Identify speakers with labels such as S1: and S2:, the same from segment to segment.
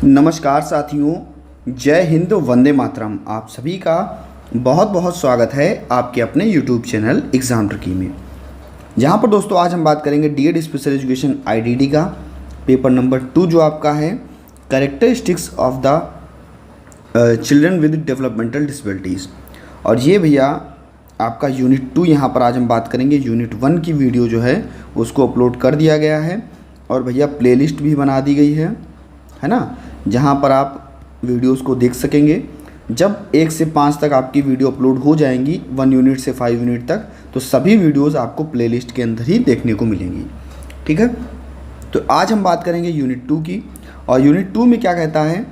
S1: नमस्कार साथियों, जय हिंद, वंदे मातरम। आप सभी का बहुत बहुत स्वागत है आपके अपने YouTube चैनल एग्ज़ाम ट्रिकी में। जहां पर दोस्तों आज हम बात करेंगे डीएड स्पेशल एजुकेशन आईडीडी का पेपर नंबर 2 जो आपका है characteristics of the children with developmental disabilities. और ये भैया आपका यूनिट 2 यहाँ पर आज हम बात करेंगे। यूनिट 1 की वीडियो जो है उसको अपलोड कर दिया गया है और भैया प्लेलिस्ट भी बना दी गई है ना, जहाँ पर आप वीडियोस को देख सकेंगे। जब 1 से 5 तक आपकी वीडियो अपलोड हो जाएंगी, 1 यूनिट से 5 यूनिट तक, तो सभी वीडियोस आपको प्लेलिस्ट के अंदर ही देखने को मिलेंगी। ठीक है, तो आज हम बात करेंगे यूनिट 2 की। और यूनिट 2 में क्या कहता है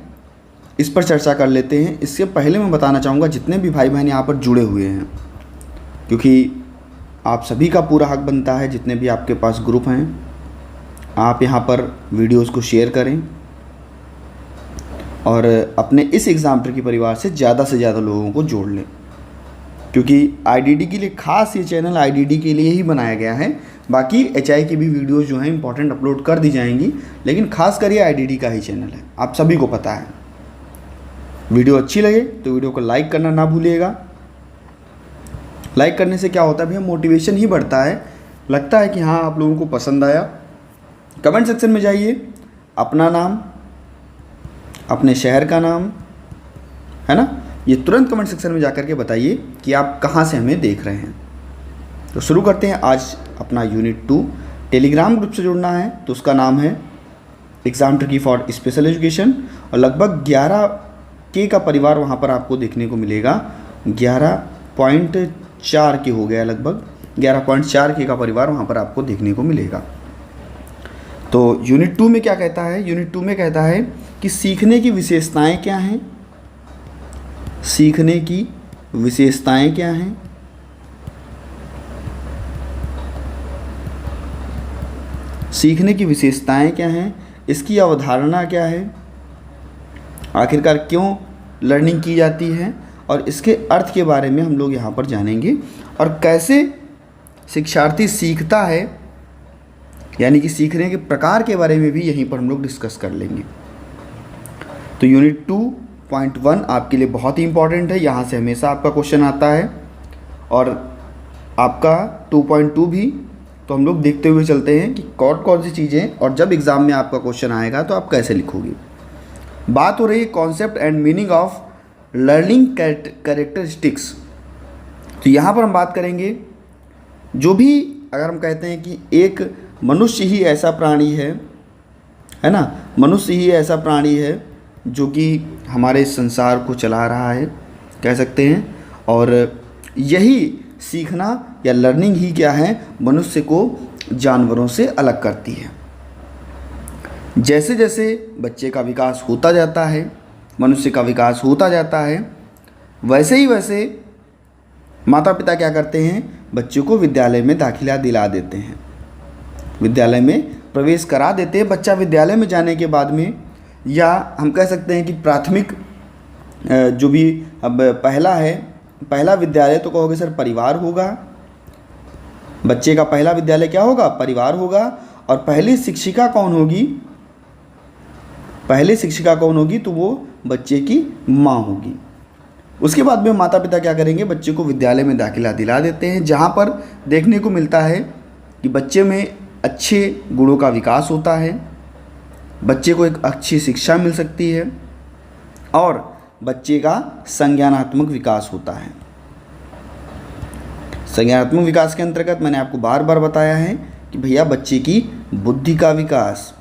S1: इस पर चर्चा कर लेते हैं। इससे पहले मैं बताना चाहूँगा जितने भी भाई बहन यहाँ पर जुड़े हुए हैं, क्योंकि आप सभी का पूरा हक बनता है, जितने भी आपके पास ग्रुप हैं आप यहाँ पर वीडियोज़ को शेयर करें और अपने इस एग्ज़ाम ट्रिकी परिवार से ज़्यादा लोगों को जोड़ लें, क्योंकि आईडीडी के लिए खास ये चैनल आईडीडी के लिए ही बनाया गया है। बाकी एचआई की भी वीडियोस जो हैं इंपॉर्टेंट अपलोड कर दी जाएंगी, लेकिन खास कर ये आईडीडी का ही चैनल है, आप सभी को पता है। वीडियो अच्छी लगे तो वीडियो को लाइक करना ना भूलिएगा। लाइक करने से क्या होता है भैया, मोटिवेशन ही बढ़ता है, लगता है कि हाँ आप लोगों को पसंद आया। कमेंट सेक्शन में जाइए, अपना नाम, अपने शहर का नाम, है ना, ये तुरंत कमेंट सेक्शन में जाकर के बताइए कि आप कहाँ से हमें देख रहे हैं। तो शुरू करते हैं आज अपना यूनिट 2। टेलीग्राम ग्रुप से जुड़ना है तो उसका नाम है exam tricky for special education और लगभग 11K का परिवार वहाँ पर आपको देखने को मिलेगा। 11.4 के हो गया, लगभग 11.4K का परिवार वहाँ पर आपको देखने को मिलेगा। तो यूनिट 2 में क्या कहता है, यूनिट 2 में कहता है कि सीखने की विशेषताएं क्या हैं। सीखने की विशेषताएं क्या हैं, सीखने की विशेषताएं क्या हैं, इसकी अवधारणा क्या है, आखिरकार क्यों लर्निंग की जाती है, और इसके अर्थ के बारे में हम लोग यहाँ पर जानेंगे। और कैसे शिक्षार्थी सीखता है, यानी कि सीखने के प्रकार के बारे में भी यहीं पर हम लोग डिस्कस कर लेंगे। तो यूनिट 2.1 आपके लिए बहुत ही इंपॉर्टेंट है, यहाँ से हमेशा आपका क्वेश्चन आता है। और आपका 2.2 भी, तो हम लोग देखते हुए चलते हैं कि कौन कौन सी चीज़ें, और जब एग्ज़ाम में आपका क्वेश्चन आएगा तो आप कैसे लिखोगे। बात हो रही है concept and meaning of learning characteristics. तो यहाँ पर हम बात करेंगे, जो भी अगर हम कहते हैं कि एक मनुष्य ही ऐसा प्राणी है ना, मनुष्य ही ऐसा प्राणी है जो कि हमारे संसार को चला रहा है, कह सकते हैं। और यही सीखना या लर्निंग ही क्या है, मनुष्य को जानवरों से अलग करती है। जैसे जैसे बच्चे का विकास होता जाता है, मनुष्य का विकास होता जाता है, वैसे ही वैसे माता पिता क्या करते हैं, बच्चों को विद्यालय में दाखिला दिला देते हैं, विद्यालय में प्रवेश करा देते हैं। बच्चा विद्यालय में जाने के बाद में, या हम कह सकते हैं कि प्राथमिक जो भी अब पहला है, पहला विद्यालय तो कहोगे सर परिवार होगा, बच्चे का पहला विद्यालय क्या होगा, परिवार होगा। और पहली शिक्षिका कौन होगी, पहली शिक्षिका कौन होगी, तो वो बच्चे की माँ होगी। उसके बाद में माता पिता क्या करेंगे, बच्चे को विद्यालय में दाखिला दिला देते हैं, जहाँ पर देखने को मिलता है कि बच्चे में अच्छे गुणों का विकास होता है, बच्चे को एक अच्छी शिक्षा मिल सकती है और बच्चे का संज्ञानात्मक विकास होता है। संज्ञानात्मक विकास के अंतर्गत मैंने आपको बार बार बताया है कि भैया बच्चे की बुद्धि का विकास,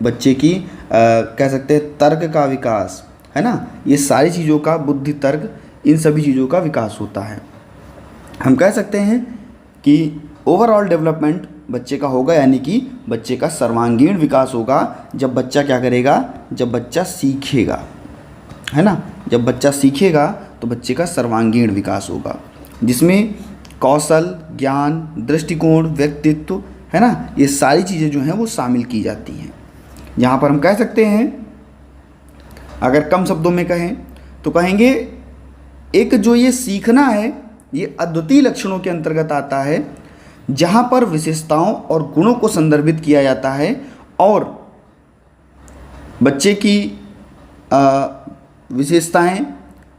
S1: बच्चे की कह सकते हैं तर्क का विकास, है ना, ये सारी चीज़ों का, बुद्धि, तर्क, इन सभी चीज़ों का विकास होता है। हम कह सकते हैं कि ओवरऑल डेवलपमेंट बच्चे का होगा, यानी कि बच्चे का सर्वांगीण विकास होगा जब बच्चा क्या करेगा, जब बच्चा सीखेगा, है ना, जब बच्चा सीखेगा तो बच्चे का सर्वांगीण विकास होगा, जिसमें कौशल, ज्ञान, दृष्टिकोण, व्यक्तित्व, है ना, ये सारी चीज़ें जो हैं वो शामिल की जाती हैं। यहाँ पर हम कह सकते हैं, अगर कम शब्दों में कहें तो कहेंगे एक जो ये सीखना है ये अद्वितीय लक्षणों के अंतर्गत आता है, जहाँ पर विशेषताओं और गुणों को संदर्भित किया जाता है और बच्चे की विशेषताएं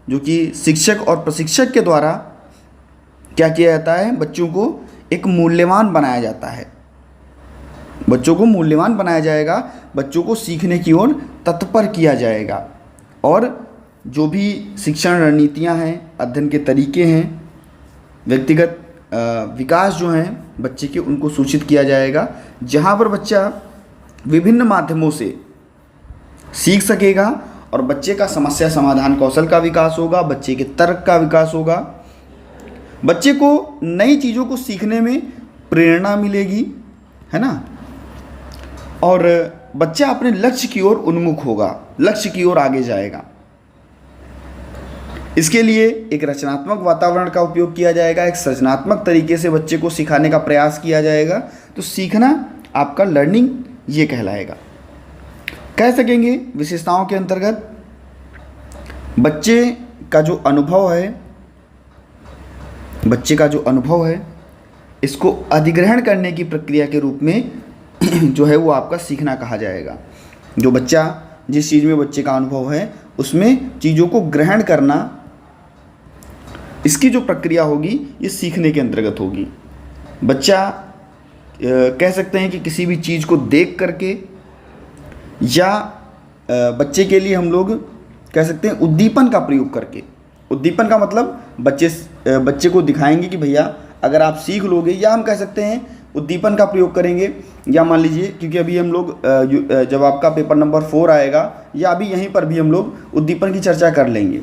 S1: जो कि शिक्षक और प्रशिक्षक के द्वारा क्या किया जाता है, बच्चों को एक मूल्यवान बनाया जाता है। बच्चों को मूल्यवान बनाया जाएगा, बच्चों को सीखने की ओर तत्पर किया जाएगा, और जो भी शिक्षण रणनीतियाँ हैं, अध्ययन के तरीके हैं, व्यक्तिगत विकास जो हैं बच्चे के, उनको सूचित किया जाएगा, जहाँ पर बच्चा विभिन्न माध्यमों से सीख सकेगा और बच्चे का समस्या समाधान कौशल का विकास होगा, बच्चे के तर्क का विकास होगा, बच्चे को नई चीज़ों को सीखने में प्रेरणा मिलेगी, है ना, और बच्चा अपने लक्ष्य की ओर उन्मुख होगा, लक्ष्य की ओर आगे जाएगा। इसके लिए एक रचनात्मक वातावरण का उपयोग किया जाएगा, एक सृजनात्मक तरीके से बच्चे को सिखाने का प्रयास किया जाएगा। तो सीखना आपका लर्निंग ये कहलाएगा। कह सकेंगे विशेषताओं के अंतर्गत बच्चे का जो अनुभव है, इसको अधिग्रहण करने की प्रक्रिया के रूप में जो है वो आपका सीखना कहा जाएगा। जो बच्चा जिस चीज़ में बच्चे का अनुभव है उसमें चीज़ों को ग्रहण करना, इसकी जो प्रक्रिया होगी ये सीखने के अंतर्गत होगी। बच्चा कह सकते हैं कि किसी भी चीज़ को देख करके, या बच्चे के लिए हम लोग कह सकते हैं उद्दीपन का प्रयोग करके। उद्दीपन का मतलब बच्चे को दिखाएंगे कि भैया अगर आप सीख लोगे, या हम कह सकते हैं उद्दीपन का प्रयोग करेंगे। या मान लीजिए, क्योंकि अभी हम लोग जब आपका पेपर नंबर 4 आएगा, या अभी यहीं पर भी हम लोग उद्दीपन की चर्चा कर लेंगे,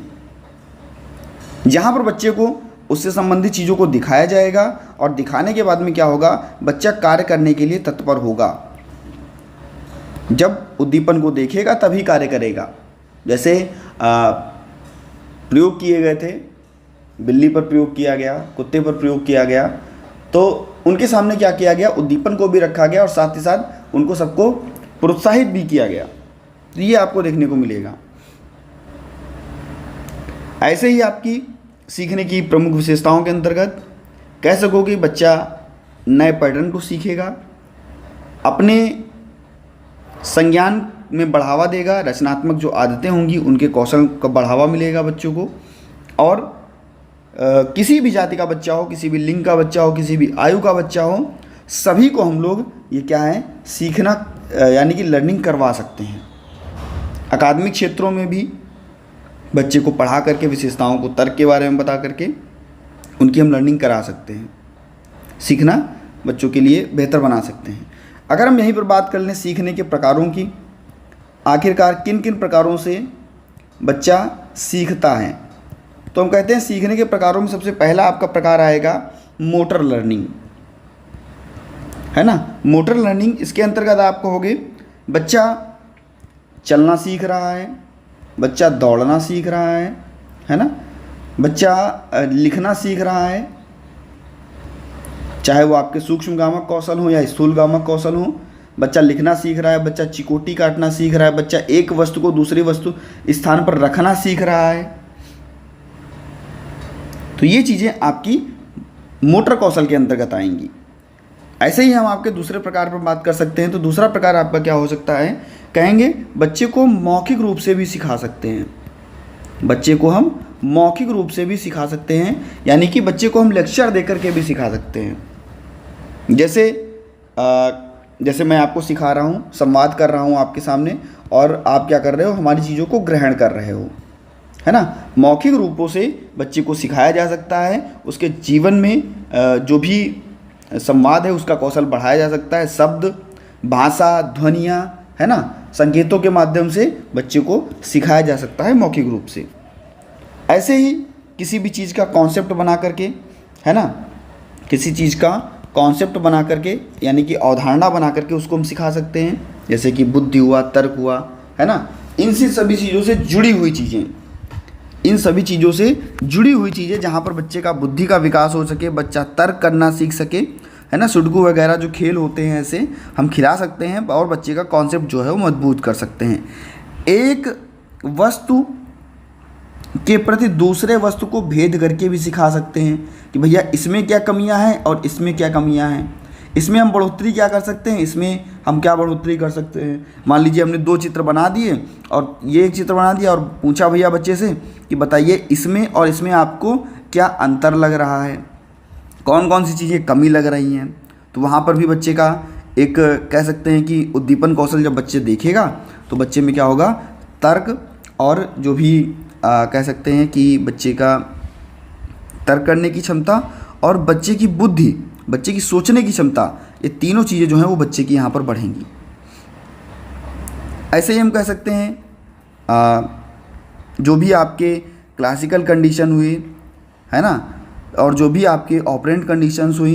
S1: जहाँ पर बच्चे को उससे संबंधित चीज़ों को दिखाया जाएगा, और दिखाने के बाद में क्या होगा, बच्चा कार्य करने के लिए तत्पर होगा। जब उद्दीपन को देखेगा तभी कार्य करेगा। जैसे प्रयोग किए गए थे, बिल्ली पर प्रयोग किया गया, कुत्ते पर प्रयोग किया गया, तो उनके सामने क्या किया गया, उद्दीपन को भी रखा गया और साथ ही साथ उनको सबको प्रोत्साहित भी किया गया। तो ये आपको देखने को मिलेगा। ऐसे ही आपकी सीखने की प्रमुख विशेषताओं के अंतर्गत कह सको कि बच्चा नए पैटर्न को सीखेगा, अपने संज्ञान में बढ़ावा देगा, रचनात्मक जो आदतें होंगी उनके कौशल का बढ़ावा मिलेगा बच्चों को। और किसी भी जाति का बच्चा हो, किसी भी लिंग का बच्चा हो, किसी भी आयु का बच्चा हो, सभी को हम लोग ये क्या है, सीखना यानी कि लर्निंग करवा सकते हैं। अकादमिक क्षेत्रों में भी बच्चे को पढ़ा करके, विशेषताओं को, तर्क के बारे में बता करके उनकी हम लर्निंग करा सकते हैं। सीखना बच्चों के लिए बेहतर बना सकते हैं। अगर हम यहीं पर बात कर लें सीखने के प्रकारों की, आखिरकार किन किन प्रकारों से बच्चा सीखता है, तो हम कहते हैं सीखने के प्रकारों में सबसे पहला आपका प्रकार आएगा मोटर लर्निंग, है ना। मोटर लर्निंग, इसके अंतर्गत आप कहोगे बच्चा चलना सीख रहा है, बच्चा दौड़ना सीख रहा है ना, बच्चा लिखना सीख रहा है, चाहे वो आपके सूक्ष्म गामक कौशल हो या स्थूल गामक कौशल हो। बच्चा लिखना सीख रहा है, बच्चा चिकोटी काटना सीख रहा है, बच्चा एक वस्तु को दूसरी वस्तु स्थान पर रखना सीख रहा है। तो ये चीज़ें आपकी मोटर कौशल के अंतर्गत आएंगी। ऐसे ही हम आपके दूसरे प्रकार पर बात कर सकते हैं। तो दूसरा प्रकार आपका क्या हो सकता है, कहेंगे बच्चे को मौखिक रूप से भी सिखा सकते हैं। बच्चे को हम मौखिक रूप से भी सिखा सकते हैं, यानी कि बच्चे को हम लेक्चर देकर के भी सिखा सकते हैं। जैसे मैं आपको सिखा रहा हूँ, संवाद कर रहा हूँ आपके सामने, और आप क्या कर रहे हो, हमारी चीज़ों को ग्रहण कर रहे हो, है ना। मौखिक रूपों से बच्चे को सिखाया जा सकता है, उसके जीवन में जो भी संवाद है उसका कौशल बढ़ाया जा सकता है। शब्द, भाषा, ध्वनियाँ, है ना, संकेतों के माध्यम से बच्चे को सिखाया जा सकता है मौखिक रूप से। ऐसे ही किसी भी चीज़ का कॉन्सेप्ट बना करके, है ना, किसी चीज़ का कॉन्सेप्ट बना करके यानी कि अवधारणा बना करके उसको हम सिखा सकते हैं। जैसे कि बुद्धि हुआ, तर्क हुआ, है ना, इनसे सभी चीज़ों से जुड़ी हुई चीज़ें, इन सभी चीज़ों से जुड़ी हुई चीज़ें जहाँ पर बच्चे का बुद्धि का विकास हो सके, बच्चा तर्क करना सीख सके, है ना। सुडोकू वगैरह जो खेल होते हैं ऐसे हम खिला सकते हैं और बच्चे का कॉन्सेप्ट जो है वो मजबूत कर सकते हैं। एक वस्तु के प्रति दूसरे वस्तु को भेद करके भी सिखा सकते हैं कि भैया इसमें क्या कमियां हैं और इसमें क्या कमियां हैं। इसमें हम बढ़ोतरी क्या कर सकते हैं, इसमें हम क्या बढ़ोतरी कर सकते हैं, मान लीजिए हमने 2 चित्र बना दिए और ये एक चित्र बना दिया और पूछा भैया बच्चे से कि बताइए इसमें और इसमें आपको क्या अंतर लग रहा है, कौन कौन सी चीज़ें कमी लग रही हैं। तो वहाँ पर भी बच्चे का एक कह सकते हैं कि उद्दीपन कौशल जब बच्चे देखेगा तो बच्चे में क्या होगा, तर्क और जो भी कह सकते हैं कि बच्चे का तर्क करने की क्षमता और बच्चे की बुद्धि, बच्चे की सोचने की क्षमता, ये तीनों चीज़ें जो हैं वो बच्चे की यहाँ पर बढ़ेंगी। ऐसे ही हम कह सकते हैं जो भी आपके क्लासिकल कंडीशन हुई है ना, और जो भी आपके ऑपरेंट कंडीशंस हुई,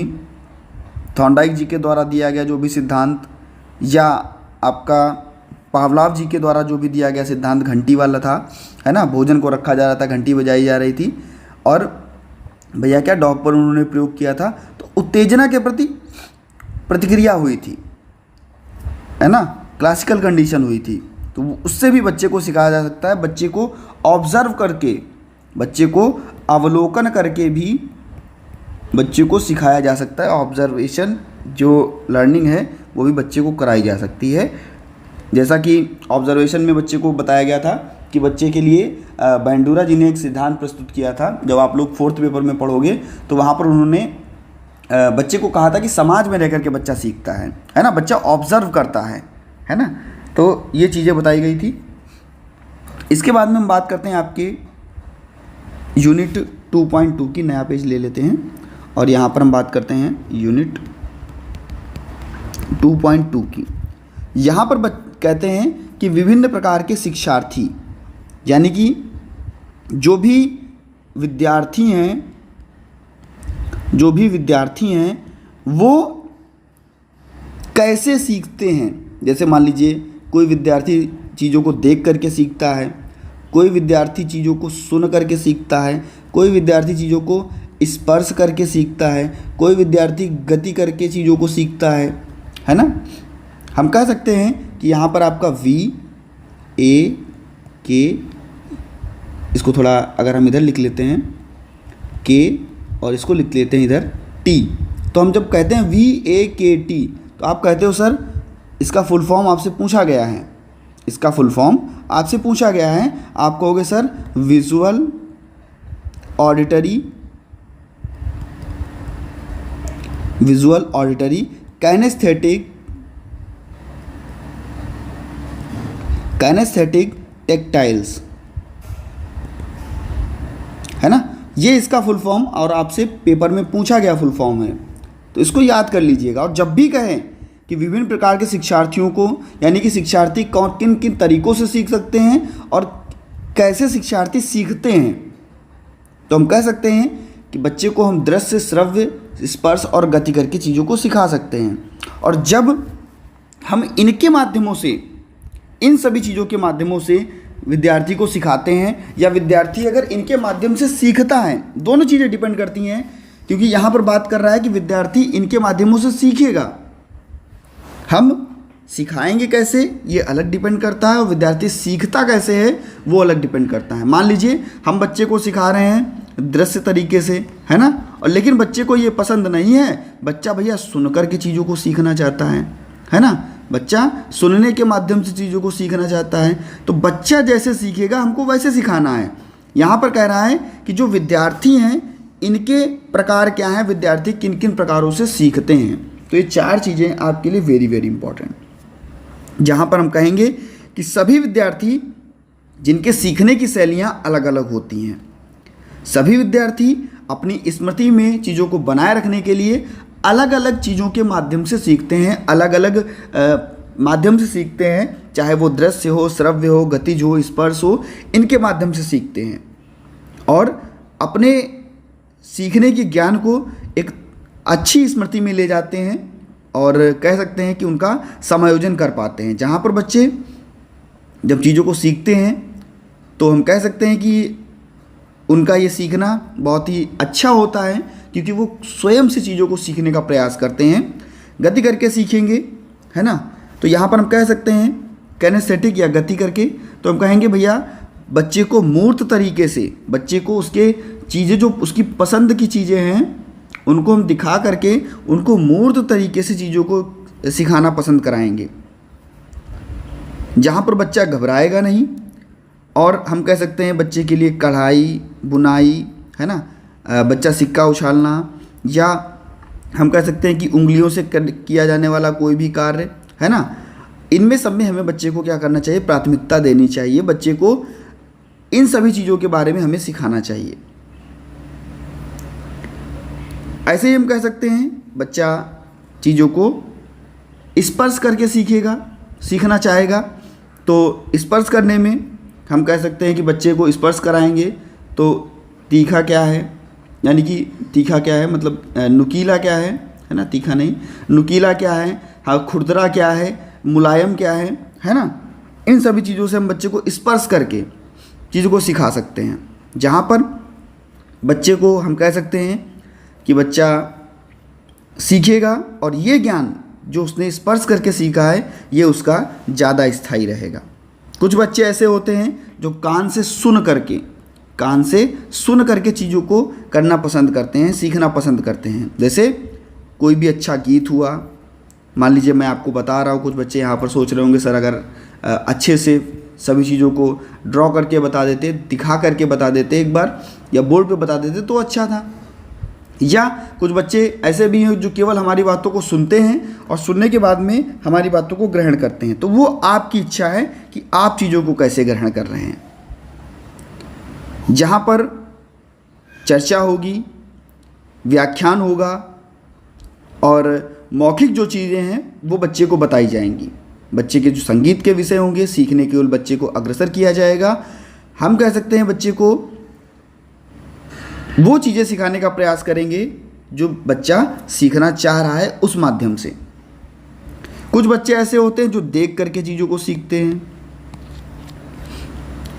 S1: थॉर्नडाइक जी के द्वारा दिया गया जो भी सिद्धांत, या आपका पावलाव जी के द्वारा जो भी दिया गया सिद्धांत घंटी वाला था, है ना, भोजन को रखा जा रहा था, घंटी बजाई जा रही थी, और भैया क्या डॉग पर उन्होंने प्रयोग किया था, तो उत्तेजना के प्रति प्रतिक्रिया हुई थी, है ना, क्लासिकल कंडीशन हुई थी। तो उससे भी बच्चे को सिखाया जा सकता है, बच्चे को ऑब्जर्व करके, बच्चे को अवलोकन करके भी बच्चे को सिखाया जा सकता है। ऑब्जर्वेशन जो लर्निंग है वो भी बच्चे को कराई जा सकती है। जैसा कि ऑब्जर्वेशन में बच्चे को बताया गया था कि बच्चे के लिए बैंडूरा जी ने एक सिद्धांत प्रस्तुत किया था, जब आप लोग 4th पेपर में पढ़ोगे तो वहाँ पर उन्होंने बच्चे को कहा था कि समाज में रह कर के बच्चा सीखता है ना, बच्चा ऑब्जर्व करता है ना, तो ये चीज़ें बताई गई थी। इसके बाद में हम बात करते हैं आपके यूनिट 2.2 की, नया पेज ले लेते हैं और यहाँ पर हम बात करते हैं यूनिट 2.2 की। यहाँ पर कहते हैं कि विभिन्न प्रकार के शिक्षार्थी, यानी कि जो भी विद्यार्थी हैं वो कैसे सीखते हैं। जैसे मान लीजिए कोई विद्यार्थी चीज़ों को देख करके सीखता है, कोई विद्यार्थी चीज़ों को सुन करके सीखता है, कोई विद्यार्थी चीज़ों को स्पर्श करके सीखता है, कोई विद्यार्थी गति करके चीज़ों को सीखता है ना। हम कह सकते हैं कि यहाँ पर आपका VAK, इसको थोड़ा अगर हम इधर लिख लेते हैं K और इसको लिख लेते हैं इधर T, तो हम जब कहते हैं VAKT तो आप कहते हो सर इसका फुल फॉर्म आपसे पूछा गया है, इसका फुल फॉर्म आपसे पूछा गया है, आप कहोगे सर विजुअल, ऑडिटरी, काइनेस्थेटिक, टेक्टाइल्स, है ना, ये इसका फुल फॉर्म और आपसे पेपर में पूछा गया फुल फॉर्म है, तो इसको याद कर लीजिएगा। और जब भी कहें कि विभिन्न प्रकार के शिक्षार्थियों को, यानी कि शिक्षार्थी किन किन तरीक़ों से सीख सकते हैं और कैसे शिक्षार्थी सीखते हैं, तो हम कह सकते हैं कि बच्चे को हम दृश्य, श्रव्य, स्पर्श और गति करके चीज़ों को सिखा सकते हैं। और जब हम इनके माध्यमों से, इन सभी चीज़ों के माध्यमों से विद्यार्थी को सिखाते हैं, या विद्यार्थी अगर इनके माध्यम से सीखता है, दोनों चीज़ें डिपेंड करती हैं, क्योंकि यहाँ पर बात कर रहा है कि विद्यार्थी इनके माध्यमों से सीखेगा। हम सिखाएंगे कैसे ये अलग डिपेंड करता है, और विद्यार्थी सीखता कैसे है वो अलग डिपेंड करता है। मान लीजिए हम बच्चे को सिखा रहे हैं दृश्य तरीके से, है ना, और लेकिन बच्चे को ये पसंद नहीं है, बच्चा भैया सुन कर के चीज़ों को सीखना चाहता है ना, बच्चा सुनने के माध्यम से चीज़ों को सीखना चाहता है, तो बच्चा जैसे सीखेगा हमको वैसे सिखाना है। यहाँ पर कह रहा है कि जो विद्यार्थी हैं इनके प्रकार क्या हैं, विद्यार्थी किन किन प्रकारों से सीखते हैं। तो ये 4 चीज़ें आपके लिए वेरी वेरी इंपॉर्टेंट, जहाँ पर हम कहेंगे कि सभी विद्यार्थी जिनके सीखने की शैलियाँ अलग अलग होती हैं, सभी विद्यार्थी अपनी स्मृति में चीज़ों को बनाए रखने के लिए अलग अलग चीज़ों के माध्यम से सीखते हैं, अलग अलग माध्यम से सीखते हैं, चाहे वो दृश्य हो, श्रव्य हो, गतिज हो, स्पर्श हो, इनके माध्यम से सीखते हैं और अपने सीखने के ज्ञान को एक अच्छी स्मृति में ले जाते हैं और कह सकते हैं कि उनका समायोजन कर पाते हैं। जहाँ पर बच्चे जब चीज़ों को सीखते हैं तो हम कह सकते हैं कि उनका ये सीखना बहुत ही अच्छा होता है, क्योंकि वो स्वयं से चीज़ों को सीखने का प्रयास करते हैं। गति करके सीखेंगे, है ना, तो यहाँ पर हम कह सकते हैं कैनेस्थेटिक या गति करके, तो हम कहेंगे भैया बच्चे को मूर्त तरीके से, बच्चे को उसके चीज़ें जो उसकी पसंद की चीज़ें हैं उनको हम दिखा करके उनको मूर्त तरीके से चीज़ों को सिखाना पसंद कराएंगे, जहाँ पर बच्चा घबराएगा नहीं। और हम कह सकते हैं बच्चे के लिए कढ़ाई, बुनाई, है ना, बच्चा सिक्का उछालना, या हम कह सकते हैं कि उंगलियों से किया जाने वाला कोई भी कार्य, है ना, इनमें सब में हमें बच्चे को क्या करना चाहिए, प्राथमिकता देनी चाहिए। बच्चे को इन सभी चीज़ों के बारे में हमें सिखाना चाहिए। ऐसे ही हम कह सकते हैं बच्चा चीज़ों को स्पर्श करके सीखना चाहेगा, तो स्पर्श करने में हम कह सकते हैं कि बच्चे को स्पर्श कराएंगे तो तीखा क्या है, यानी कि तीखा क्या है मतलब नुकीला क्या है ना, तीखा नहीं, नुकीला क्या है, हाँ, खुरदरा क्या है, मुलायम क्या है ना, इन सभी चीज़ों से हम बच्चे को स्पर्श करके चीज़ों को सिखा सकते हैं। जहाँ पर बच्चे को हम कह सकते हैं कि बच्चा सीखेगा और ये ज्ञान जो उसने स्पर्श करके सीखा है ये उसका ज़्यादा स्थायी रहेगा। कुछ बच्चे ऐसे होते हैं जो कान से सुन करके चीज़ों को करना पसंद करते हैं, सीखना पसंद करते हैं। जैसे कोई भी अच्छा गीत हुआ, मान लीजिए मैं आपको बता रहा हूँ, कुछ बच्चे यहाँ पर सोच रहे होंगे सर अगर अच्छे से सभी चीज़ों को ड्रॉ करके बता देते, दिखा करके बता देते एक बार, या बोर्ड पे बता देते तो अच्छा था। या कुछ बच्चे ऐसे भी हैं जो केवल हमारी बातों को सुनते हैं और सुनने के बाद में हमारी बातों को ग्रहण करते हैं। तो वो आपकी इच्छा है कि आप चीज़ों को कैसे ग्रहण कर रहे हैं। जहाँ पर चर्चा होगी, व्याख्यान होगा और मौखिक जो चीज़ें हैं वो बच्चे को बताई जाएंगी। बच्चे के जो संगीत के विषय होंगे, सीखने के ओर बच्चे को अग्रसर किया जाएगा। हम कह सकते हैं बच्चे को वो चीज़ें सिखाने का प्रयास करेंगे जो बच्चा सीखना चाह रहा है उस माध्यम से। कुछ बच्चे ऐसे होते हैं जो देख करके चीज़ों को सीखते हैं।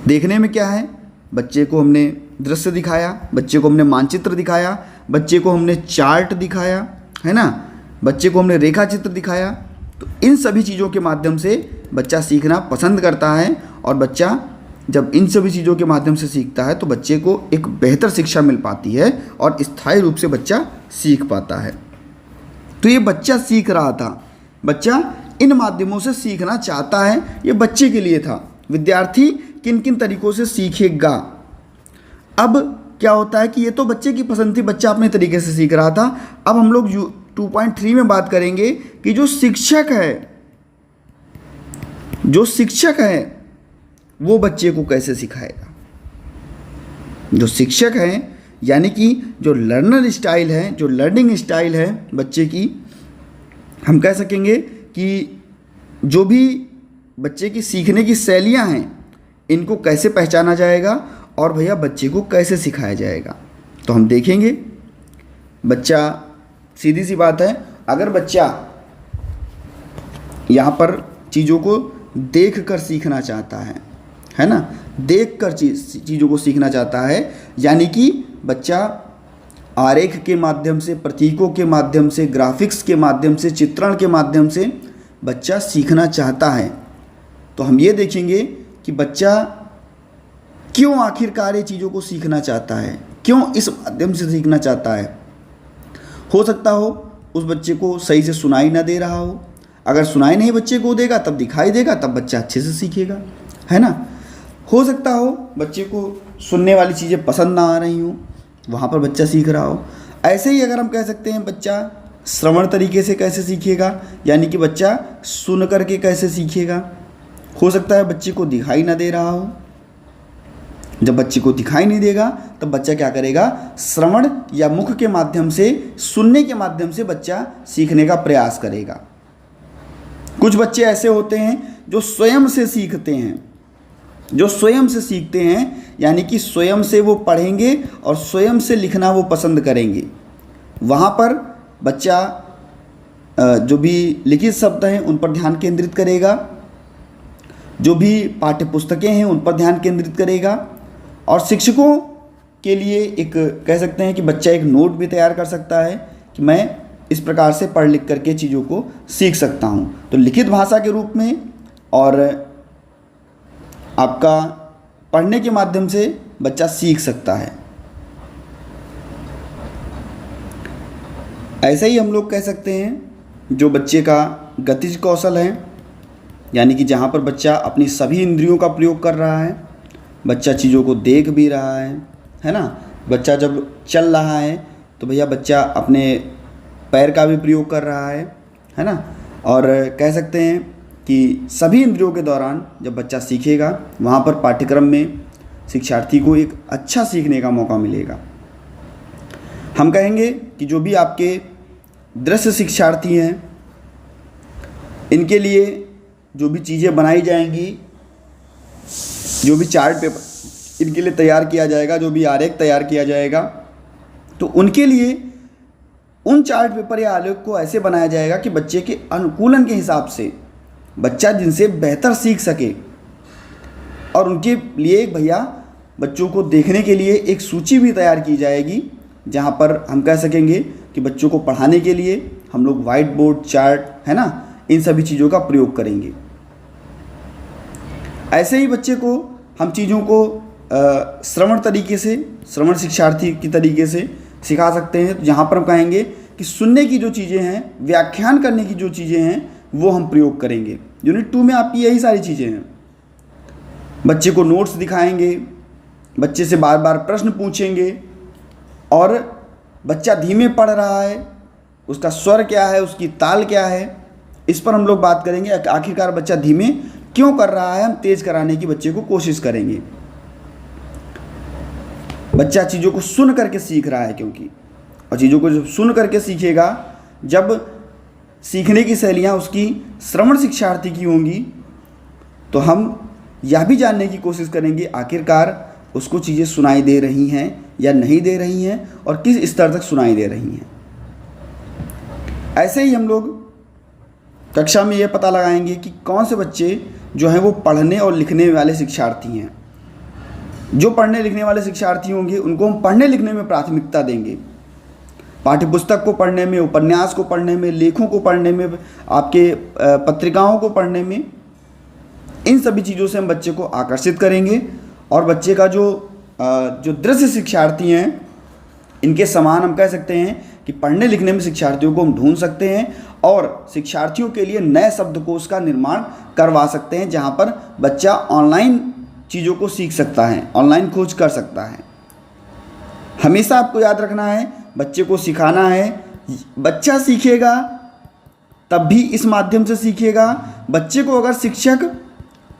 S1: देखने में क्या है, बच्चे को हमने दृश्य दिखाया, बच्चे को हमने मानचित्र दिखाया, बच्चे को हमने चार्ट दिखाया, है ना, बच्चे को हमने रेखा चित्र दिखाया। तो इन सभी चीज़ों के माध्यम से बच्चा सीखना पसंद करता है और बच्चा जब इन सभी चीज़ों के माध्यम से सीखता है तो बच्चे को एक बेहतर शिक्षा मिल पाती है और स्थायी रूप से बच्चा सीख पाता है। तो ये बच्चा सीख रहा था, बच्चा इन माध्यमों से सीखना चाहता है, ये बच्चे के लिए था। विद्यार्थी किन किन तरीक़ों से सीखेगा। अब क्या होता है कि ये तो बच्चे की पसंद थी, बच्चा अपने तरीके से सीख रहा था। अब हम लोग 2.3 में बात करेंगे कि जो शिक्षक है वो बच्चे को कैसे सिखाएगा। जो शिक्षक हैं यानी कि जो लर्नर स्टाइल है, जो लर्निंग स्टाइल है बच्चे की, हम कह सकेंगे कि जो भी बच्चे की सीखने की शैलियाँ हैं इनको कैसे पहचाना जाएगा और भैया बच्चे को कैसे सिखाया जाएगा। तो हम देखेंगे बच्चा, सीधी सी बात है, अगर बच्चा यहाँ पर चीज़ों को देख कर सीखना चाहता है ना, देख कर चीज़ों को सीखना चाहता है, यानी कि बच्चा आरेख के माध्यम से, प्रतीकों के माध्यम से, ग्राफिक्स के माध्यम से, चित्रण के माध्यम से बच्चा सीखना चाहता है। तो हम ये देखेंगे कि बच्चा क्यों आखिरकार ये चीज़ों को सीखना चाहता है, क्यों इस माध्यम से सीखना चाहता है। हो सकता हो उस बच्चे को सही से सुनाई ना दे रहा हो, अगर सुनाई नहीं बच्चे को देगा तब दिखाई देगा, तब बच्चा अच्छे से सीखेगा, है ना। हो सकता हो बच्चे को सुनने वाली चीज़ें पसंद ना आ रही हों, वहाँ पर बच्चा सीख रहा हो। ऐसे ही अगर हम कह सकते हैं बच्चा श्रवण तरीके से कैसे सीखेगा, यानी कि बच्चा सुन करके कैसे सीखेगा। हो सकता है बच्चे को दिखाई ना दे रहा हो, जब बच्चे को दिखाई नहीं देगा तब बच्चा क्या करेगा, श्रवण या मुख के माध्यम से, सुनने के माध्यम से बच्चा सीखने का प्रयास करेगा। कुछ बच्चे ऐसे होते हैं जो स्वयं से सीखते हैं, जो स्वयं से सीखते हैं, यानी कि स्वयं से वो पढ़ेंगे और स्वयं से लिखना वो पसंद करेंगे। वहाँ पर बच्चा जो भी लिखित शब्द हैं उन पर ध्यान केंद्रित करेगा, जो भी पाठ्य पुस्तकें हैं उन पर ध्यान केंद्रित करेगा। और शिक्षकों के लिए एक कह सकते हैं कि बच्चा एक नोट भी तैयार कर सकता है कि मैं इस प्रकार से पढ़ लिख करके चीज़ों को सीख सकता हूँ। तो लिखित भाषा के रूप में और आपका पढ़ने के माध्यम से बच्चा सीख सकता है। ऐसे ही हम लोग कह सकते हैं जो बच्चे का गतिज कौशल है, यानी कि जहाँ पर बच्चा अपनी सभी इंद्रियों का प्रयोग कर रहा है, बच्चा चीज़ों को देख भी रहा है ना। बच्चा जब चल रहा है तो भैया बच्चा अपने पैर का भी प्रयोग कर रहा है ना। और कह सकते हैं कि सभी इंद्रियों के दौरान जब बच्चा सीखेगा, वहाँ पर पाठ्यक्रम में शिक्षार्थी को एक अच्छा सीखने का मौका मिलेगा। हम कहेंगे कि जो भी आपके दृश्य शिक्षार्थी हैं, इनके लिए जो भी चीज़ें बनाई जाएंगी, जो भी चार्ट पेपर इनके लिए तैयार किया जाएगा, जो भी आरेख तैयार किया जाएगा, तो उनके लिए उन चार्ट पेपर या आलेख को ऐसे बनाया जाएगा कि बच्चे के अनुकूलन के हिसाब से बच्चा जिनसे बेहतर सीख सके। और उनके लिए भैया बच्चों को देखने के लिए एक सूची भी तैयार की जाएगी, जहाँ पर हम कह सकेंगे कि बच्चों को पढ़ाने के लिए हम लोग वाइट बोर्ड, चार्ट, है ना, इन सभी चीज़ों का प्रयोग करेंगे। ऐसे ही बच्चे को हम चीज़ों को श्रवण तरीके से, श्रवण शिक्षार्थी की तरीके से सिखा सकते हैं। जहाँ पर हम कहेंगे कि सुनने की जो चीज़ें हैं, व्याख्यान करने की जो चीज़ें हैं, वो हम प्रयोग करेंगे। यूनिट 2 में आपकी यही सारी चीज़ें हैं। बच्चे को नोट्स दिखाएंगे, बच्चे से बार बार प्रश्न पूछेंगे, और बच्चा धीमे पढ़ रहा है, उसका स्वर क्या है, उसकी ताल क्या है, इस पर हम लोग बात करेंगे। आखिरकार बच्चा धीमे क्यों कर रहा है, हम तेज़ कराने की बच्चे को कोशिश करेंगे। बच्चा चीज़ों को सुन करके सीख रहा है क्योंकि, और चीज़ों को जब सुन करके सीखेगा, जब सीखने की शैलियाँ उसकी श्रवण शिक्षार्थी की होंगी, तो हम यह भी जानने की कोशिश करेंगे आखिरकार उसको चीज़ें सुनाई दे रही हैं या नहीं दे रही हैं, और किस स्तर तक सुनाई दे रही हैं। ऐसे ही हम लोग कक्षा में ये पता लगाएंगे कि कौन से बच्चे जो हैं वो पढ़ने और लिखने वाले शिक्षार्थी हैं। जो पढ़ने लिखने वाले शिक्षार्थी होंगे उनको हम पढ़ने लिखने में प्राथमिकता देंगे। पाठ्यपुस्तक को पढ़ने में, उपन्यास को पढ़ने में, लेखों को पढ़ने में, आपके पत्रिकाओं को पढ़ने में, इन सभी चीज़ों से हम बच्चे को आकर्षित करेंगे। और बच्चे का जो दृश्य शिक्षार्थी हैं, इनके समान हम कह सकते हैं कि पढ़ने लिखने में शिक्षार्थियों को हम ढूंढ सकते हैं और शिक्षार्थियों के लिए नए शब्दकोश का निर्माण करवा सकते हैं, जहां पर बच्चा ऑनलाइन चीज़ों को सीख सकता है, ऑनलाइन खोज कर सकता है। हमेशा आपको याद रखना है, बच्चे को सिखाना है। बच्चा सीखेगा तब भी इस माध्यम से सीखेगा। बच्चे को अगर शिक्षक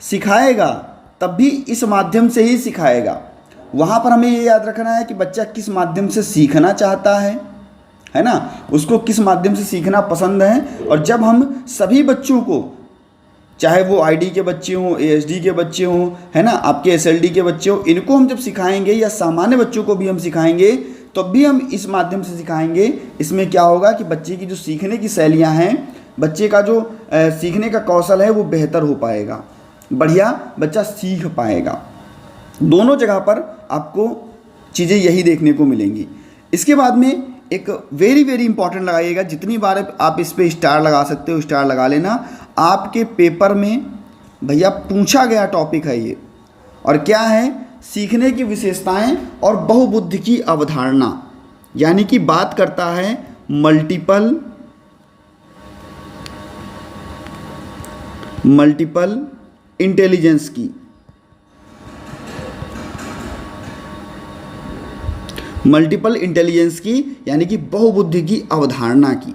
S1: सिखाएगा तब भी इस माध्यम से ही सिखाएगा। वहाँ पर हमें ये याद रखना है कि बच्चा किस माध्यम से सीखना चाहता है ना, उसको किस माध्यम से सीखना पसंद है। और जब हम सभी बच्चों को, चाहे वो आईडी के बच्चे हों, एएसडी के बच्चे हों, है ना, आपके एसएलडी के बच्चे हों, इनको हम जब सिखाएंगे या सामान्य बच्चों को भी हम सिखाएंगे, तो भी हम इस माध्यम से सिखाएंगे। इसमें क्या होगा कि बच्चे की जो सीखने की शैलियाँ हैं, बच्चे का जो सीखने का कौशल है, वो बेहतर हो पाएगा, बढ़िया बच्चा सीख पाएगा। दोनों जगह पर आपको चीज़ें यही देखने को मिलेंगी। इसके बाद में एक वेरी वेरी इंपॉर्टेंट लगाइएगा, जितनी बार आप इस पे स्टार लगा सकते हो स्टार लगा लेना। आपके पेपर में भैया पूछा गया टॉपिक है ये, और क्या है, सीखने की विशेषताएं और बहुबुद्धि की अवधारणा, यानी कि बात करता है मल्टीपल इंटेलिजेंस की। मल्टीपल इंटेलिजेंस की यानी कि बहुबुद्धि की अवधारणा की।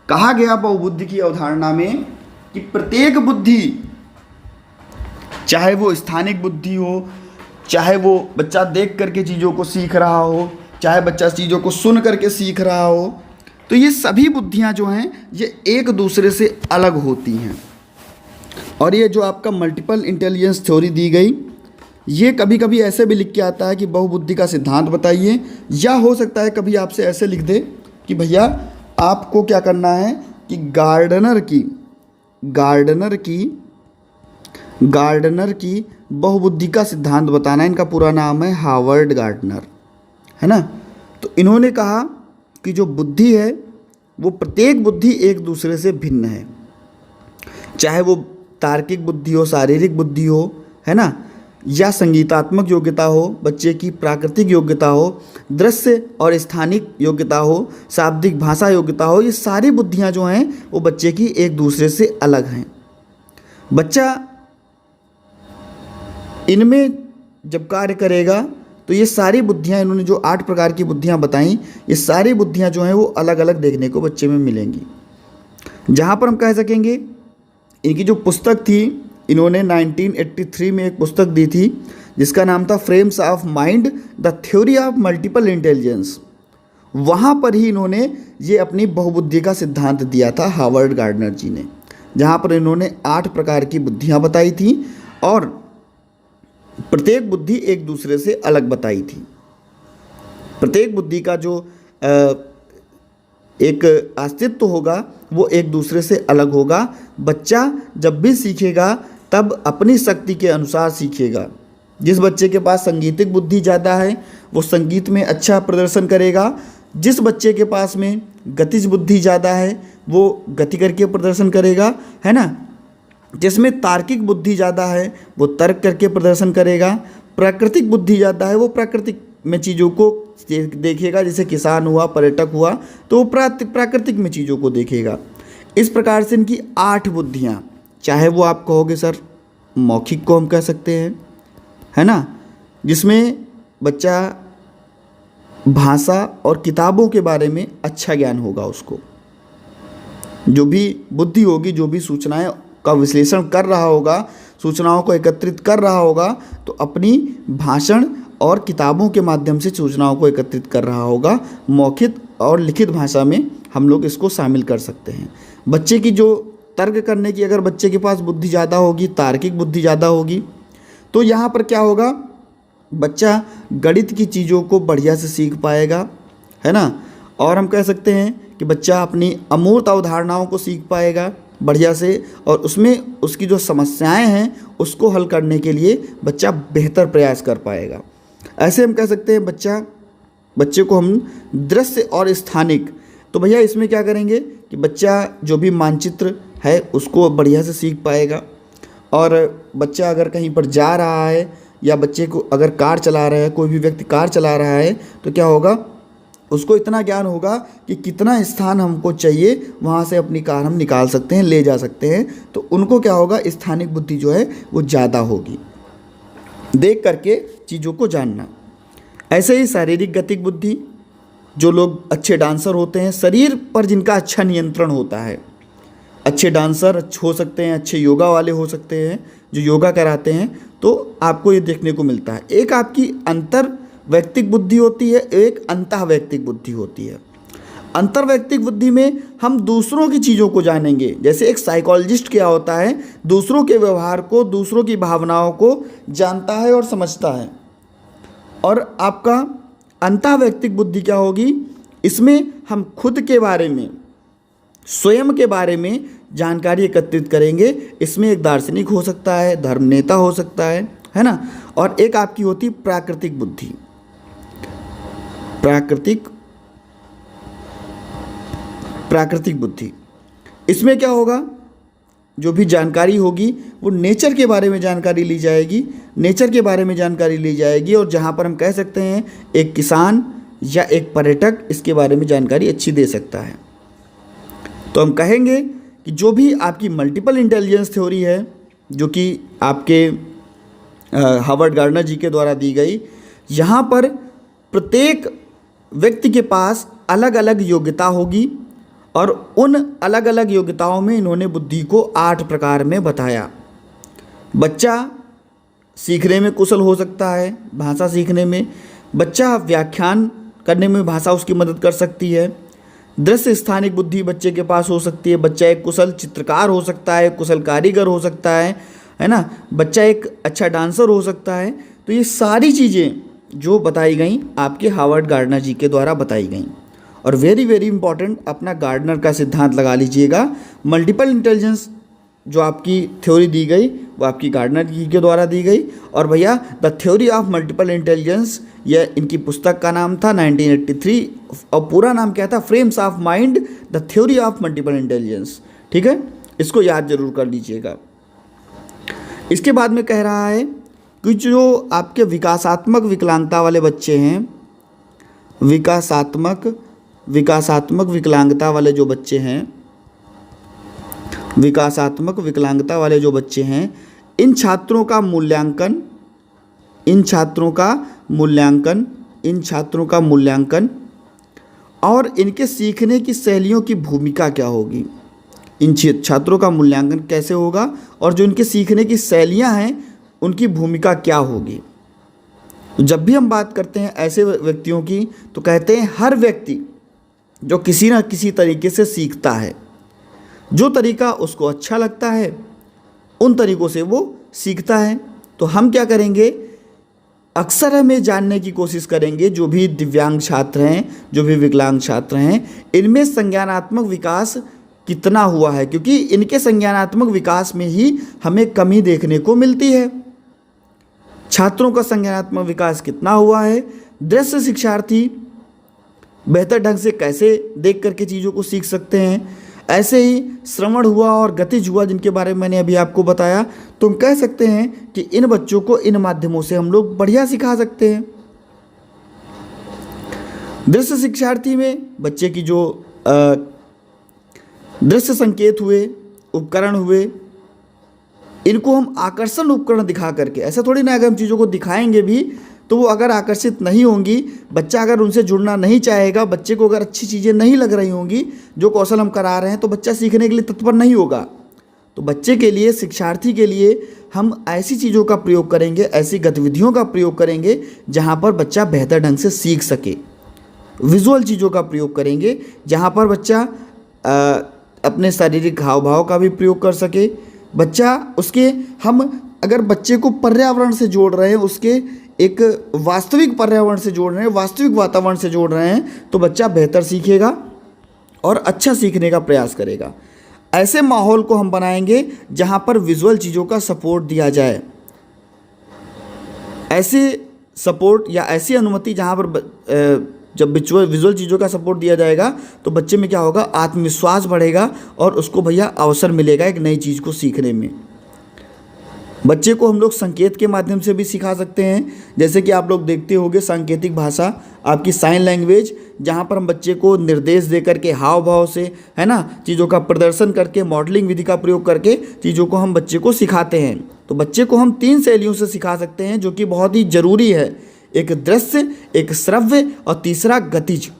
S1: कहा गया बहुबुद्धि की अवधारणा में कि प्रत्येक बुद्धि, चाहे वो स्थानिक बुद्धि हो, चाहे वो बच्चा देख करके चीज़ों को सीख रहा हो, चाहे बच्चा चीज़ों को सुन करके सीख रहा हो, तो ये सभी बुद्धियाँ जो हैं ये एक दूसरे से अलग होती हैं। और ये जो आपका मल्टीपल इंटेलिजेंस थ्योरी दी गई, ये कभी कभी ऐसे भी लिख के आता है कि बहुबुद्धि का सिद्धांत बताइए, या हो सकता है कभी आपसे ऐसे लिख दे कि भैया आपको क्या करना है कि गार्डनर की बहुबुद्धि का सिद्धांत बताना है। इनका पूरा नाम है हावर्ड गार्डनर, है ना। तो इन्होंने कहा कि जो बुद्धि है वो प्रत्येक बुद्धि एक दूसरे से भिन्न है, चाहे वो तार्किक बुद्धि हो, शारीरिक बुद्धि हो, है ना, या संगीतात्मक योग्यता हो, बच्चे की प्राकृतिक योग्यता हो, दृश्य और स्थानिक योग्यता हो, शाब्दिक भाषा योग्यता हो, ये सारी बुद्धियाँ जो हैं वो बच्चे की एक दूसरे से अलग हैं। बच्चा इनमें जब कार्य करेगा तो ये सारी बुद्धियाँ, इन्होंने जो 8 प्रकार की बुद्धियाँ बताई, ये सारी बुद्धियाँ जो हैं वो अलग अलग देखने को बच्चे में मिलेंगी। जहाँ पर हम कह सकेंगे इनकी जो पुस्तक थी, इन्होंने 1983 में एक पुस्तक दी थी जिसका नाम था frames of mind the theory of multiple intelligence. वहाँ पर ही इन्होंने ये अपनी बहुबुद्धि का सिद्धांत दिया था, हार्वर्ड गार्डनर जी ने, जहाँ पर इन्होंने 8 प्रकार की बुद्धियाँ बताई थी और प्रत्येक बुद्धि एक दूसरे से अलग बताई थी। प्रत्येक बुद्धि का जो एक अस्तित्व होगा वो एक दूसरे से अलग होगा। बच्चा जब भी सीखेगा तब अपनी शक्ति के अनुसार सीखेगा। जिस बच्चे के पास संगीतिक बुद्धि ज़्यादा है वो संगीत में अच्छा प्रदर्शन करेगा, जिस बच्चे के पास में गतिज बुद्धि ज़्यादा है वो गति करके प्रदर्शन करेगा, है ना। जिसमें तार्किक बुद्धि ज़्यादा है वो तर्क करके प्रदर्शन करेगा। प्राकृतिक बुद्धि ज़्यादा है वो प्राकृतिक में चीज़ों को देखेगा, जैसे किसान हुआ, पर्यटक हुआ, तो वो प्राकृतिक में चीज़ों को देखेगा। इस प्रकार से इनकी 8 बुद्धियाँ, चाहे वो आप कहोगे सर मौखिक को हम कह सकते हैं, है ना, जिसमें बच्चा भाषा और किताबों के बारे में अच्छा ज्ञान होगा, उसको जो भी बुद्धि होगी, जो भी सूचनाएं का विश्लेषण कर रहा होगा, सूचनाओं को एकत्रित कर रहा होगा, तो अपनी भाषण और किताबों के माध्यम से सूचनाओं को एकत्रित कर रहा होगा। मौखिक और लिखित भाषा में हम लोग इसको शामिल कर सकते हैं। बच्चे की जो तर्क करने की, अगर बच्चे के पास बुद्धि ज़्यादा होगी, तार्किक बुद्धि ज़्यादा होगी, तो यहाँ पर क्या होगा, बच्चा गणित की चीज़ों को बढ़िया से सीख पाएगा, है ना। और हम कह सकते हैं कि बच्चा अपनी अमूर्त अवधारणाओं को सीख पाएगा बढ़िया से, और उसमें उसकी जो समस्याएं हैं उसको हल करने के लिए बच्चा बेहतर प्रयास कर पाएगा। ऐसे हम कह सकते हैं बच्चे को हम दृश्य और स्थानिक, तो भैया इसमें क्या करेंगे कि बच्चा जो भी मानचित्र है उसको बढ़िया से सीख पाएगा। और बच्चा अगर कहीं पर जा रहा है या बच्चे को अगर कार चला रहा है, कोई भी व्यक्ति कार चला रहा है, तो क्या होगा, उसको इतना ज्ञान होगा कि कितना स्थान हमको चाहिए वहाँ से अपनी कार हम निकाल सकते हैं, ले जा सकते हैं। तो उनको क्या होगा, स्थानिक बुद्धि जो है वो ज़्यादा होगी, देख करके चीज़ों को जानना। ऐसे ही शारीरिक गतिक बुद्धि, जो लोग अच्छे डांसर होते हैं, शरीर पर जिनका अच्छा नियंत्रण होता है, अच्छे डांसर हो सकते हैं, अच्छे योगा वाले हो सकते हैं, जो योगा कराते हैं, तो आपको ये देखने को मिलता है। एक आपकी अंतर वैयक्तिक बुद्धि होती है, एक अंतः वैयक्तिक बुद्धि होती है। अंतर वैयक्तिक बुद्धि में हम दूसरों की चीज़ों को जानेंगे। जैसे एक साइकोलॉजिस्ट क्या होता है, दूसरों के व्यवहार को, दूसरों की भावनाओं को जानता है और समझता है। और आपका अंतः वैयक्तिक बुद्धि क्या होगी, इसमें हम खुद के बारे में, स्वयं के बारे में जानकारी एकत्रित करेंगे। इसमें एक दार्शनिक हो सकता है, धर्म नेता हो सकता है ना। और एक आपकी होती प्राकृतिक बुद्धि, प्राकृतिक बुद्धि। इसमें क्या होगा, जो भी जानकारी होगी वो नेचर के बारे में जानकारी ली जाएगी, नेचर के बारे में जानकारी ली जाएगी। और जहाँ पर हम कह सकते हैं एक किसान या एक पर्यटक इसके बारे में जानकारी अच्छी दे सकता है। तो हम कहेंगे कि जो भी आपकी मल्टीपल इंटेलिजेंस थ्योरी है, जो कि आपके हार्वर्ड गार्डनर जी के द्वारा दी गई, यहाँ पर प्रत्येक व्यक्ति के पास अलग अलग योग्यता होगी और उन अलग अलग योग्यताओं में इन्होंने बुद्धि को 8 प्रकार में बताया। बच्चा सीखने में कुशल हो सकता है, भाषा सीखने में, बच्चा व्याख्यान करने में भाषा उसकी मदद कर सकती है। दृश्य स्थानिक बुद्धि बच्चे के पास हो सकती है, बच्चा एक कुशल चित्रकार हो सकता है, कुशल कारीगर हो सकता है ना, बच्चा एक अच्छा डांसर हो सकता है। तो ये सारी चीज़ें जो बताई गई आपके हार्वर्ड गार्डनर जी के द्वारा बताई गई। और वेरी वेरी इंपॉर्टेंट, अपना गार्डनर का सिद्धांत लगा लीजिएगा। मल्टीपल इंटेलिजेंस जो आपकी थ्योरी दी गई वो आपकी गार्डनर जी के द्वारा दी गई। और भैया the theory of multiple intelligence, यह इनकी पुस्तक का नाम था 1983, और पूरा नाम क्या था, frames of mind the theory of multiple intelligence. ठीक है, इसको याद जरूर कर लीजिएगा। इसके बाद में कह रहा है कि जो आपके विकासात्मक विकलांगता वाले बच्चे हैं, विकासात्मक विकलांगता वाले जो बच्चे हैं, विकासात्मक विकलांगता वाले जो बच्चे हैं, इन छात्रों का मूल्यांकन और इनके सीखने की शैलियों की भूमिका क्या होगी। इन छात्रों का मूल्यांकन कैसे होगा और जो इनके सीखने की शैलियाँ हैं उनकी भूमिका क्या होगी। जब भी हम बात करते हैं ऐसे व्यक्तियों की तो कहते हैं हर व्यक्ति जो किसी न किसी तरीके से सीखता है, जो तरीका उसको अच्छा लगता है उन तरीक़ों से वो सीखता है। तो हम क्या करेंगे, अक्सर हमें जानने की कोशिश करेंगे जो भी दिव्यांग छात्र हैं, जो भी विकलांग छात्र हैं, इनमें संज्ञानात्मक विकास कितना हुआ है, क्योंकि इनके संज्ञानात्मक विकास में ही हमें कमी देखने को मिलती है। छात्रों का संज्ञानात्मक विकास कितना हुआ है, दृश्य शिक्षार्थी बेहतर ढंग से कैसे देख करके चीज़ों को सीख सकते हैं, ऐसे ही श्रवण हुआ और गतिज हुआ जिनके बारे में मैंने अभी आपको बताया। तो हम कह सकते हैं कि इन बच्चों को इन माध्यमों से हम लोग बढ़िया सिखा सकते हैं। दृश्य शिक्षार्थी में बच्चे की जो दृश्य संकेत हुए, उपकरण हुए, इनको हम आकर्षण उपकरण दिखा करके, ऐसा थोड़ी ना अगर हम चीज़ों को दिखाएंगे भी तो वो अगर आकर्षित नहीं होंगी, बच्चा अगर उनसे जुड़ना नहीं चाहेगा, बच्चे को अगर अच्छी चीज़ें नहीं लग रही होंगी जो कौशल हम करा रहे हैं, तो बच्चा सीखने के लिए तत्पर नहीं होगा। तो बच्चे के लिए, शिक्षार्थी के लिए हम ऐसी चीज़ों का प्रयोग करेंगे, ऐसी गतिविधियों का प्रयोग करेंगे जहाँ पर बच्चा बेहतर ढंग से सीख सके। विजुअल चीज़ों का प्रयोग करेंगे जहाँ पर बच्चा अपने शारीरिक हाव भाव का भी प्रयोग कर सके। बच्चा उसके, हम अगर बच्चे को पर्यावरण से जोड़ रहे हैं, उसके एक वास्तविक पर्यावरण से जोड़ रहे हैं, वास्तविक वातावरण से जोड़ रहे हैं, तो बच्चा बेहतर सीखेगा और अच्छा सीखने का प्रयास करेगा। ऐसे माहौल को हम बनाएंगे जहाँ पर विजुअल चीज़ों का सपोर्ट दिया जाए। ऐसे सपोर्ट या ऐसी अनुमति जहाँ पर जब विजुअल चीज़ों का सपोर्ट दिया जाएगा तो बच्चे में क्या होगा, आत्मविश्वास बढ़ेगा और उसको भैया अवसर मिलेगा एक नई चीज़ को सीखने में। बच्चे को हम लोग संकेत के माध्यम से भी सिखा सकते हैं, जैसे कि आप लोग देखते होंगे सांकेतिक भाषा, आपकी साइन लैंग्वेज, जहाँ पर हम बच्चे को निर्देश दे करके, हाव भाव से, है ना, चीज़ों का प्रदर्शन करके, मॉडलिंग विधि का प्रयोग करके चीज़ों को हम बच्चे को सिखाते हैं। तो बच्चे को हम 3 शैलियों से सिखा सकते हैं जो कि बहुत ही ज़रूरी है, एक दृश्य, एक श्रव्य और तीसरा गतिज।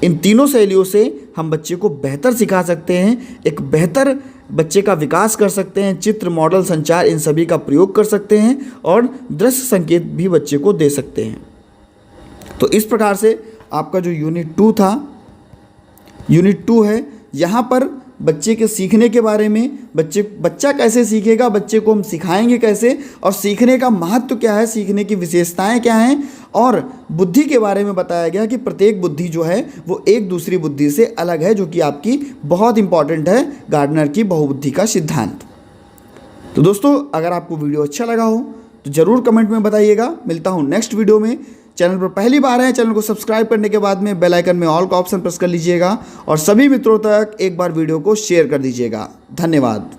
S1: इन तीनों शैलियों से हम बच्चे को बेहतर सिखा सकते हैं, एक बेहतर बच्चे का विकास कर सकते हैं। चित्र, मॉडल, संचार, इन सभी का प्रयोग कर सकते हैं और दृश्य संकेत भी बच्चे को दे सकते हैं। तो इस प्रकार से आपका जो यूनिट 2 था, यूनिट 2 है, यहाँ पर बच्चे के सीखने के बारे में, बच्चा कैसे सीखेगा, बच्चे को हम सिखाएंगे कैसे, और सीखने का महत्व क्या है, सीखने की विशेषताएं क्या हैं, और बुद्धि के बारे में बताया गया कि प्रत्येक बुद्धि जो है वो एक दूसरी बुद्धि से अलग है, जो कि आपकी बहुत इंपॉर्टेंट है, गार्डनर की बहुबुद्धि का सिद्धांत। तो दोस्तों, अगर आपको वीडियो अच्छा लगा हो तो ज़रूर कमेंट में बताइएगा। मिलता हूँ नेक्स्ट वीडियो में। चैनल पर पहली बार है, चैनल को सब्सक्राइब करने के बाद में बेल आइकन में ऑल का ऑप्शन प्रेस कर लीजिएगा और सभी मित्रों तक एक बार वीडियो को शेयर कर दीजिएगा। धन्यवाद।